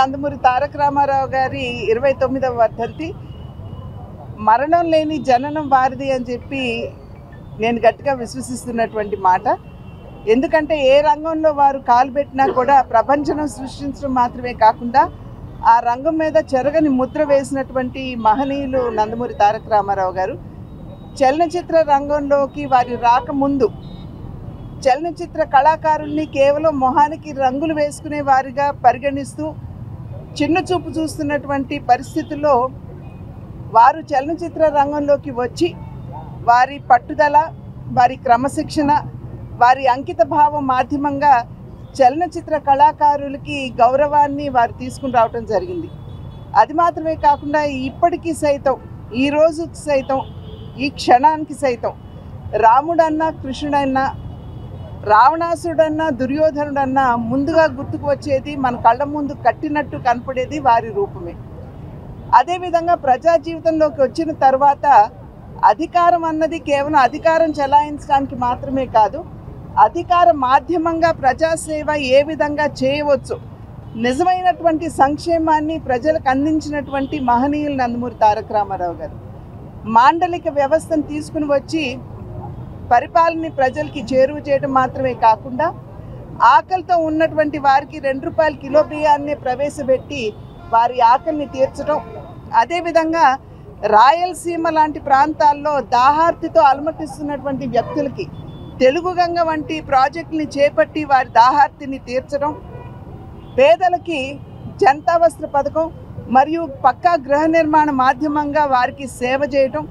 నందమూరి తారక రామారావు గారి 29వ వర్ధంతి. మరణం లేని జననం వారిది అని చెప్పి నేను గట్టిగా విశ్వసిస్తున్నటువంటి మాట. ఎందుకంటే ఏ రంగంలో వారు కాలు పెట్టినా కూడా ప్రపంచం సృష్టించడం మాత్రమే కాకుండా ఆ రంగం మీద చెరగని ముద్ర వేసినటువంటి మహనీయులు నందమూరి తారక రామారావు గారు. చలనచిత్ర రంగంలోకి వారి రాకముందు చలనచిత్ర కళాకారుల్ని కేవలం మొహానికి రంగులు వేసుకునే వారిగా పరిగణిస్తూ చిన్న చూపు చూస్తున్నటువంటి పరిస్థితుల్లో వారు చలనచిత్ర రంగంలోకి వచ్చి వారి పట్టుదల, వారి క్రమశిక్షణ, వారి అంకిత భావం మాధ్యమంగా చలనచిత్ర కళాకారులకి గౌరవాన్ని వారు తీసుకుని రావటం జరిగింది. అది మాత్రమే కాకుండా ఇప్పటికీ సైతం, ఈ రోజుకి సైతం, ఈ క్షణానికి సైతం రాముడన్నా, కృష్ణుడన్నా, రావణాసుడన్నా, దుర్యోధనుడన్నా ముందుగా గుర్తుకు వచ్చేది, మన కళ్ళ ముందు కట్టినట్టు కనపడేది వారి రూపమే. అదేవిధంగా ప్రజా జీవితంలోకి వచ్చిన తర్వాత అధికారం అన్నది కేవలం అధికారం చెలాయించడానికి మాత్రమే కాదు, అధికార మాధ్యమంగా ప్రజాసేవ ఏ విధంగా చేయవచ్చు, నిజమైనటువంటి సంక్షేమాన్ని ప్రజలకు అందించినటువంటి మహనీయులు నందమూరి తారక రామారావు గారు. మాండలిక వ్యవస్థను తీసుకుని వచ్చి పరిపాలన ప్రజలకి చేరువ చేయడం మాత్రమే కాకుండా ఆకలితో ఉన్నటువంటి వారికి 2 రూపాయల కిలో బియ్యాన్ని ప్రవేశపెట్టి వారి ఆకలిని తీర్చడం, అదేవిధంగా రాయలసీమ లాంటి ప్రాంతాల్లో దాహార్తితో అలమటిస్తున్నటువంటి వ్యక్తులకి తెలుగు గంగ వంటి ప్రాజెక్టుని చేపట్టి వారి దాహార్తిని తీర్చడం, పేదలకి జనతా వస్త్ర పథకం మరియు పక్కా గృహ నిర్మాణ మాధ్యమంగా వారికి సేవ చేయడం,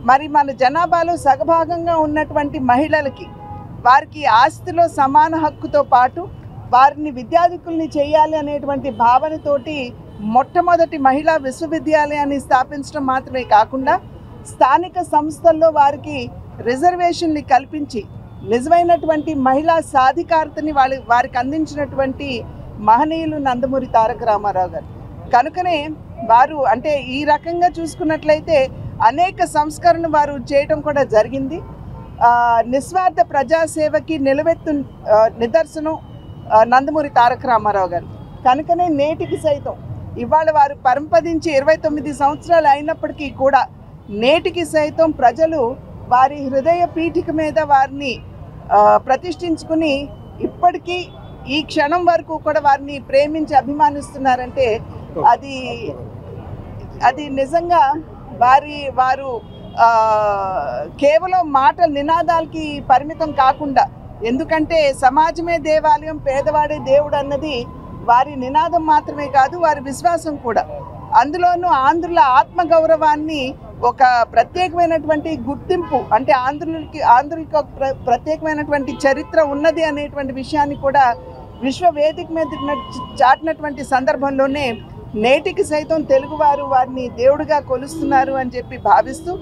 మరి మన జనాభాలో సగభాగంగా ఉన్నటువంటి మహిళలకి వారికి ఆస్తిలో సమాన హక్కుతో పాటు వారిని విద్యాధికుల్ని చేయాలి అనేటువంటి భావనతోటి మొట్టమొదటి మహిళా విశ్వవిద్యాలయాన్ని స్థాపించడం మాత్రమే కాకుండా స్థానిక సంస్థల్లో వారికి రిజర్వేషన్ని కల్పించి నిజమైనటువంటి మహిళా సాధికారతని వారికి అందించినటువంటి మహనీయులు నందమూరి తారక రామారావు గారు. కనుకనే వారు అంటే ఈ రకంగా చూసుకున్నట్లయితే అనేక సంస్కరణలు వారు చేయడం కూడా జరిగింది. నిస్వార్థ ప్రజాసేవకి నిలవెత్తు నిదర్శనం నందమూరి తారక రామారావు గారు. కనుకనే నేటికి సైతం ఇవాళ వారు పరంపదించి 29 సంవత్సరాలు అయినప్పటికీ కూడా నేటికి సైతం ప్రజలు వారి హృదయ పీఠిక మీద వారిని ప్రతిష్ఠించుకుని ఇప్పటికీ ఈ క్షణం వరకు కూడా వారిని ప్రేమించి అభిమానిస్తున్నారంటే అది నిజంగా వారు కేవలం మాటల నినాదాలకి పరిమితం కాకుండా, ఎందుకంటే సమాజమే దేవాలయం, పేదవాడే దేవుడు అన్నది వారి నినాదం మాత్రమే కాదు, వారి విశ్వాసం కూడా. అందులోనూ ఆంధ్రుల ఆత్మగౌరవాన్ని ఒక ప్రత్యేకమైనటువంటి గుర్తింపు, అంటే ఆంధ్రులకి ఒక ప్రత్యేకమైనటువంటి చరిత్ర ఉన్నది అనేటువంటి విషయాన్ని కూడా విశ్వ వేదిక మీద చాటినటువంటి సందర్భంలోనే నేటికి సైతం తెలుగువారు వారిని దేవుడిగా కొలుస్తున్నారు అని చెప్పి భావిస్తూ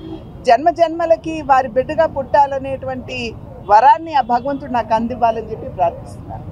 జన్మ జన్మలకి వారి బిడ్డగా పుట్టాలనేటువంటి వరాన్ని ఆ భగవంతుడు నాకు అందివ్వాలని చెప్పి ప్రార్థిస్తున్నాను.